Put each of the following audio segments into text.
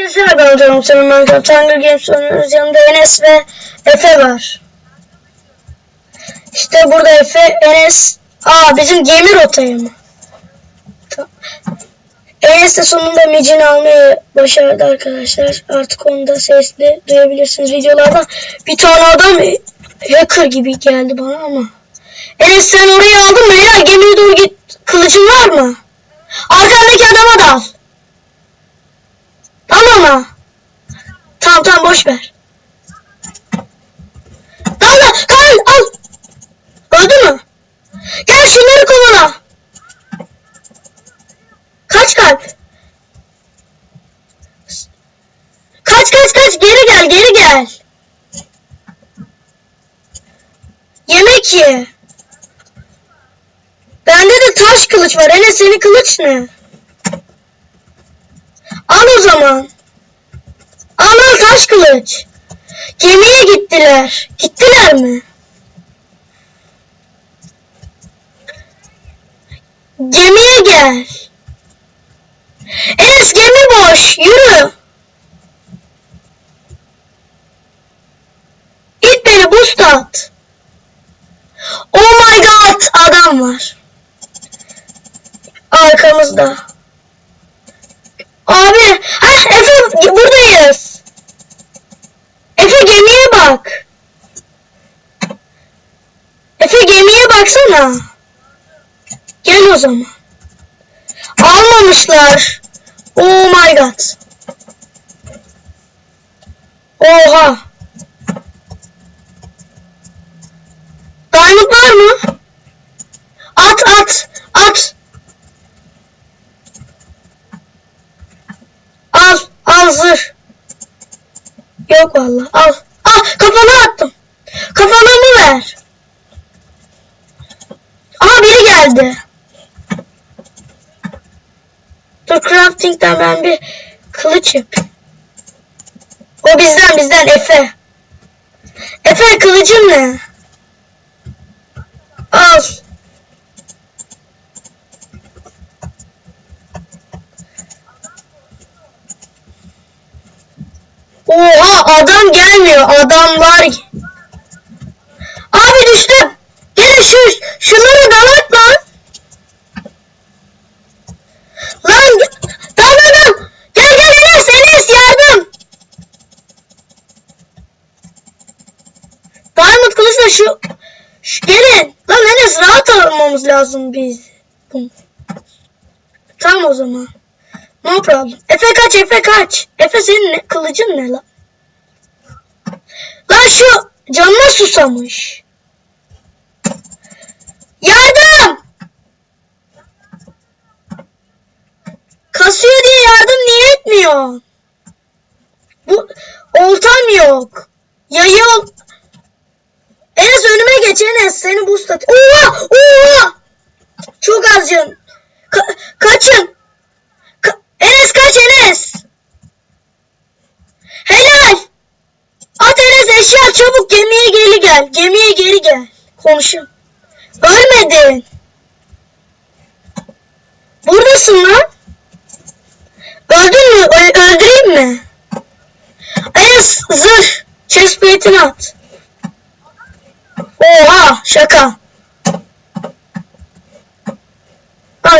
Arkadaşlar ben Canım Senin Minecraft Hunger Games oynuyoruz. Yanımda Enes ve Efe var. İşte burada Efe, Enes. Bizim gemi rotayı mı? Tamam. Enes de sonunda micini almayı başardı arkadaşlar. Artık onu da sesli duyabilirsiniz videolarda. Bir tane adam hacker gibi geldi bana ama. Enes sen orayı aldın mı ya? Gemiye doğru git. Kılıcın var mı? Arkandaki adama dal. Al ona. Tamam boş ver. Kal al. Öldü mü? Gel şunları kovala. Kaç kalp? Kaç geri gel. Yemek ye. Bende de taş kılıç var. Enes senin kılıç ne? Al o zaman. Al taş kılıç. Gemiye gittiler. Gittiler mi? Gemiye gel. Enes gemi boş. Yürü. İt beni boost at. Oh my god. Adam var. Arkamızda. Abi. Efe buradayız. Efe gemiye bak. Efe gemiye baksana. Gel o zaman. Almamışlar. Oh my god. Oha. Diamond var mı? At. Al zırh. Yok vallahi al. Kafana attım. Kafanamı ver. Biri geldi. Dur crafting'den ben bir kılıç yapayım. O bizden Efe. Efe kılıcın ne? Al. Oha adam gelmiyor. Adam var. Abi düştüm. Gelin şunları dalat lan. Dal. Gel Enes yardım. Diamond kılıçla şu gelin. Lan Enes rahat almamız lazım biz. Tamam o zaman. No problem. Efe kaç. Efe senin kılıcın ne lan? Lan şu canına susamış. Yardım! Kasıyor diye yardım niye etmiyor? Bu oltam yok. Yayı ol. Enes önüme geç Enes. Seni boost at. Oha! Çok az can. Kaçın. Enes kaç Enes. Helal. At Enes eşya çabuk gemiye geri gel. Konuşun. Ölmedin. Buradasın lan. Öldün mü? Öldüreyim mi? Enes zırh. Chestplate'ini at. Oha şaka.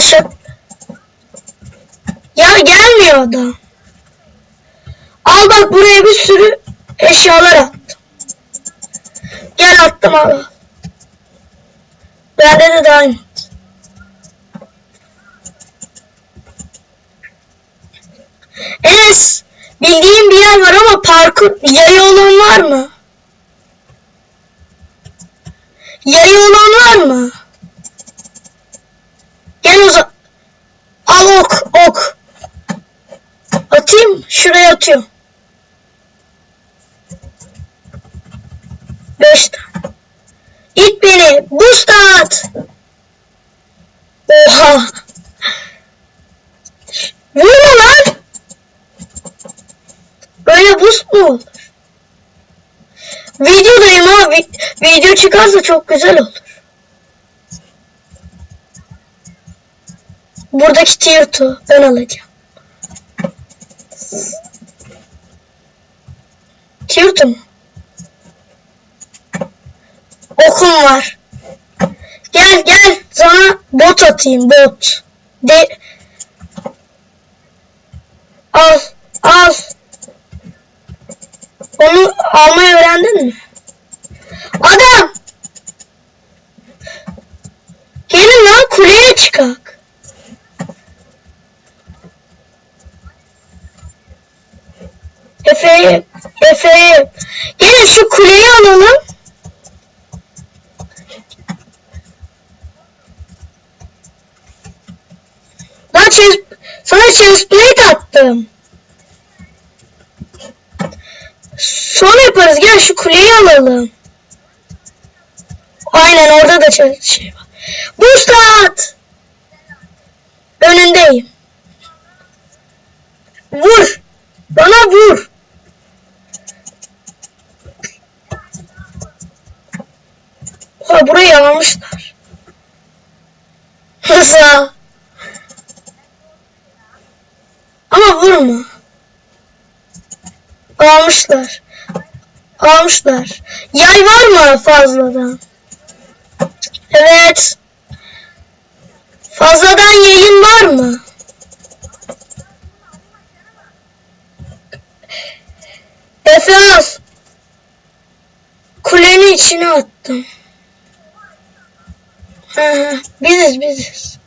Şaka. Ya gelmiyor adam. Al bak buraya bir sürü eşyalar attım. Gel attım al. Bende de diamond. Enes bildiğim bir yer var ama parkur yayı olan var mı? Yayı olan var mı? Gel o zaman. Al ok. Atayım. Şuraya atıyorum. 5 tane. İt beni. Boost at. Oha. Vurma lan. Böyle boost mu olur? Videodayım ha. Video çıkarsa çok güzel olur. Buradaki tier 2 ben alacağım. Kirtu mu? Okum var. Gel gel sana bot atayım bot. Al al. Onu almayı öğrendin mi? Adam! Gelin lan kuleye çıkak. Efe'yi. Gelin şu kuleyi alalım. Lan sana chestplate attım. Sonra yaparız. Gel şu kuleyi alalım. Aynen orada da şey var. Boost at. Önündeyim. Vur. Bana vur. Ha burayı almışlar. Nasıl? Ama vurma. Almışlar. Yay var mı fazladan? Evet. Fazladan yayın var mı? Efe al. Kulenin içine attım. Biziz.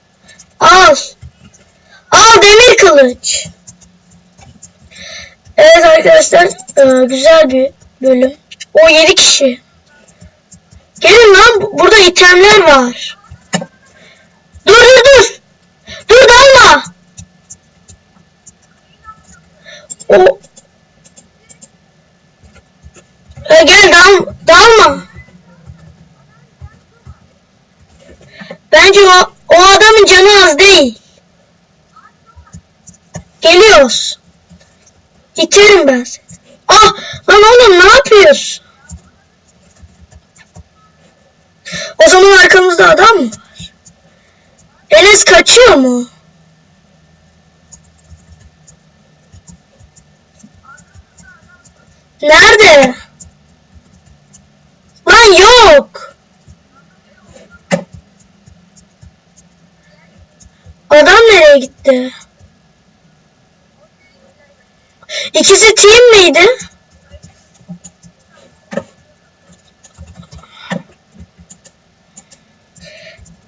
Al. Al demir kılıç. Evet arkadaşlar güzel bir bölüm. O 7 kişi. Gelin lan burada itemler var. Dur. Dur dalma. O gel dalma. Bence o adamın canı az değil. Geliyoruz. İterim ben seni. Ah lan oğlum ne yapıyorsun? O zaman arkamızda adam mı var? Enes kaçıyor mu? Nerede? Lan yok. Adam nereye gitti? İkisi team miydi?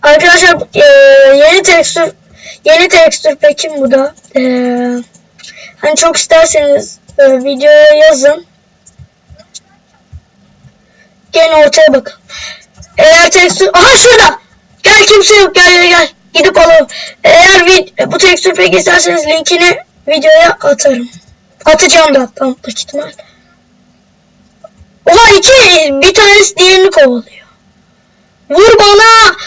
Arkadaşlar yeni tekstür pekim bu da. Hani çok isterseniz videoya yazın. Gelin ortaya bakın. Eğer tekstür... Aha şurada! Gel kimse yok gel. Gidip alalım. Eğer bu tekstür peki isterseniz linkini videoya atarım. Atacağım da hatta mutlak ihtimal. Oha bir tanesi diğerini kovalıyor. Vur bana.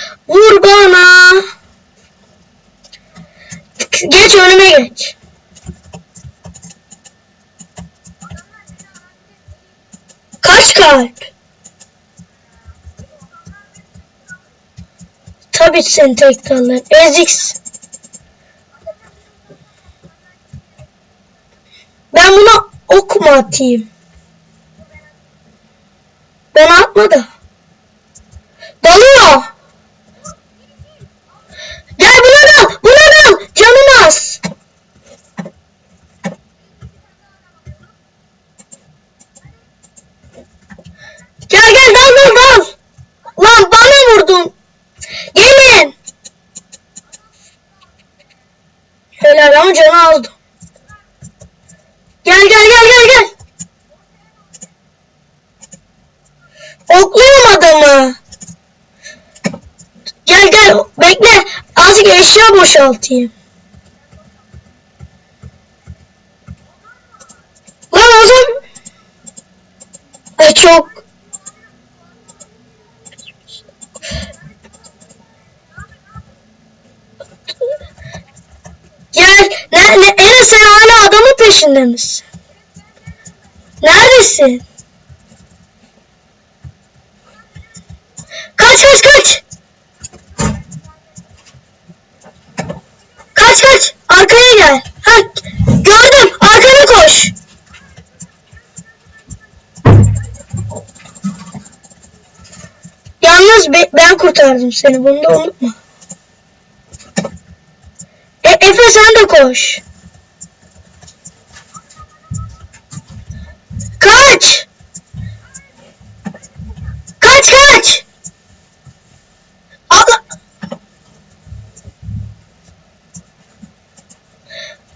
Geç önüme geç. Kaç kalp? Tabii sen tekrarlar. Ezix. Ben buna ok mu atayım? Ben atma da. Dalıyor. Gel buna dal. Canın az. Gel dal. Lan bana vurdun. Gelin. Helal ama canı aldı. Gel. Okluyorum adamı. Gel. Bekle. Azıcık eşya boşaltayım. Lan o zaman... çok... Gel. Enes sen hala adamın peşinde misin? Neredesin? Kaç. Kaç. Arkaya gel. Ha, gördüm. Arkana koş. Yalnız ben kurtardım seni. Bunu da unutma. Efe sen de koş. Kaç. Kaç. Allah.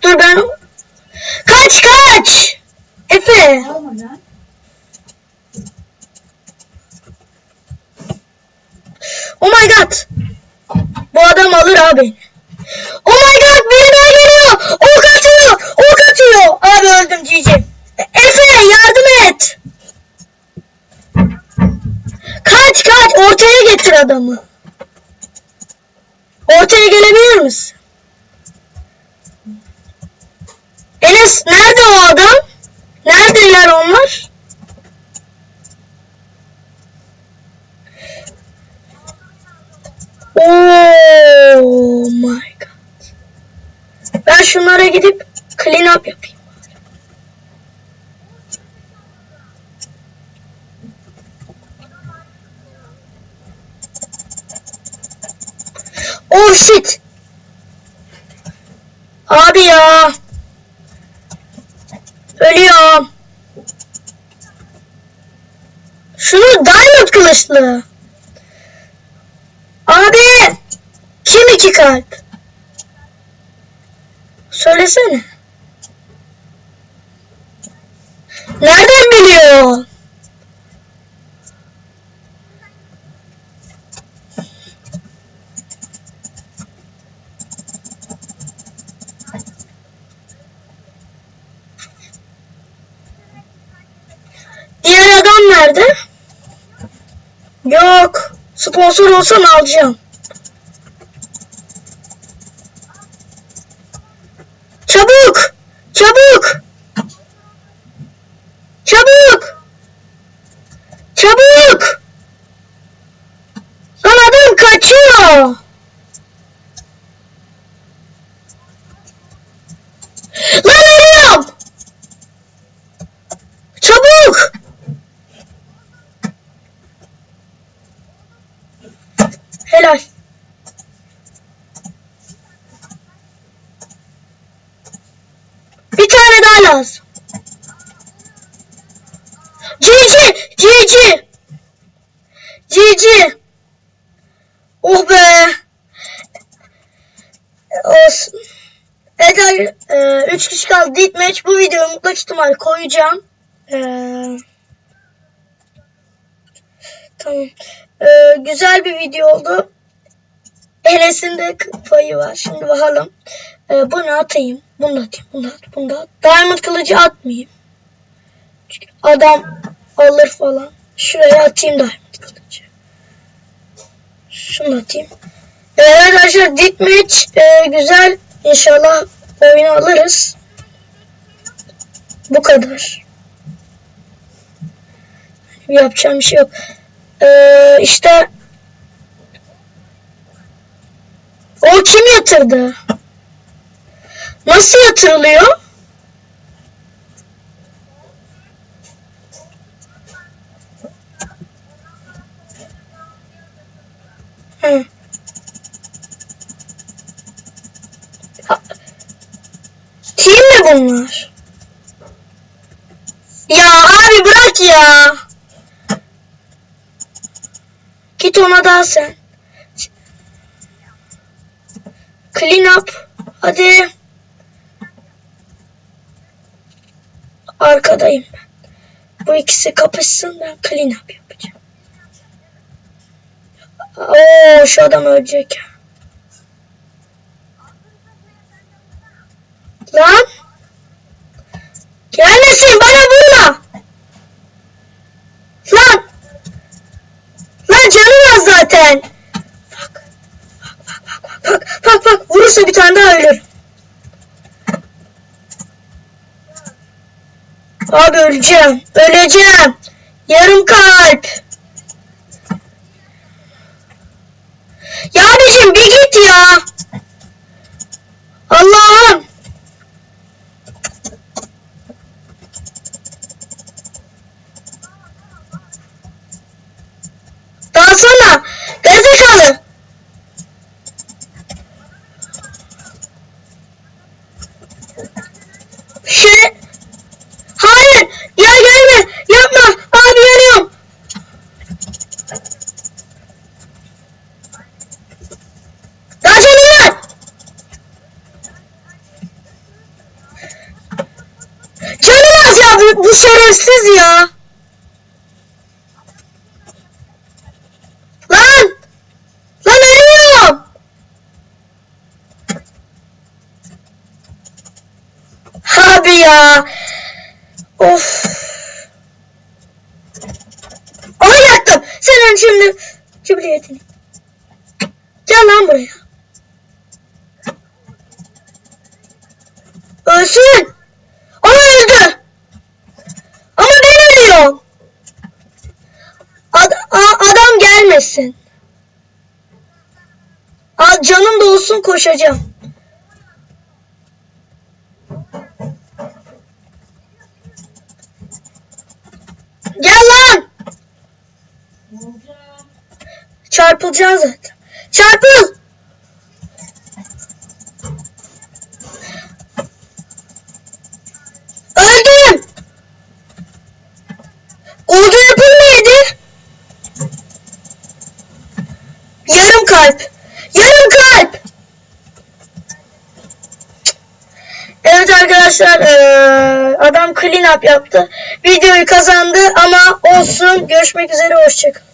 Dur ben. Kaç. Efe. Oh my god. Bu adam alır abi. Oh my god, biri daha geliyor. Ok atıyor. Abi öldüm GG. Efe yardım et. Kaç. Ortaya getir adamı. Ortaya gelebilir misin? Enes nerede o adam? Neredeler onlar? Oh my god. Ben şunlara gidip clean up yapayım. Oh shit. Abi ya. Ölüyorum. Şunu diamond kılıçlı. Abi. Kim 2 kalp? Söylesene. Nereden biliyor? Diğer adam nerede? Yok. Sponsor olsan alacağım. Çabuk. Lan adam kaçıyor. Lan ölüyorum. Çabuk. Helal. Bir tane daha lazım. GG. Oh be. Olsun. Evet, 3 kişi kaldı. Deathmatch. Bu videoyu mutlak ihtimal koyacağım. Tamam. Güzel bir video oldu. Enes'in de payı var. Şimdi bakalım. Bunu atayım. Bunu da. Diamond kılıcı atmayayım. Çünkü adam alır falan. Şuraya atayım diamond kılıcı. Şunu atayım. Arkadaşlar Deathmatch güzel. İnşallah oyunu alırız. Bu kadar. Yapacağım bir şey yok. İşte o kim yatırdı? Nasıl yatırılıyor? Hı. Team mi bunlar? Ya abi bırak ya. Git ona da sen. Clean up. Hadi. Arkadayım ben. Bu ikisi kapışsın, ben clean up yapacağım. Oo, şu adam ölecek. Lan. Gelmesin, bana vurma. Lan. Lan canım az zaten. Bak. Vurursa bir tane daha ölür. Abi öleceğim. Yarım kalp. Ya abicim bir git ya. Allah'ım. Dalsana. Abi bu şerefsiz ya. Lan! Lan ölüyorum. Abi ya. Of. Aha yaktım. Senin şimdi cibiliyetini. Gel lan buraya. Ölsün. Ama öldü. Ama ben ölüyorum. Adam gelmesin. Canım da olsun koşacağım. Gel lan. Çarpılacaksın zaten. Çarpıl. Öldüm. Oldu yapılmaydı. Yarım kalp. Yarım kalp. Evet arkadaşlar adam clean up yaptı. Videoyu kazandı ama olsun. Görüşmek üzere. Hoşçakalın.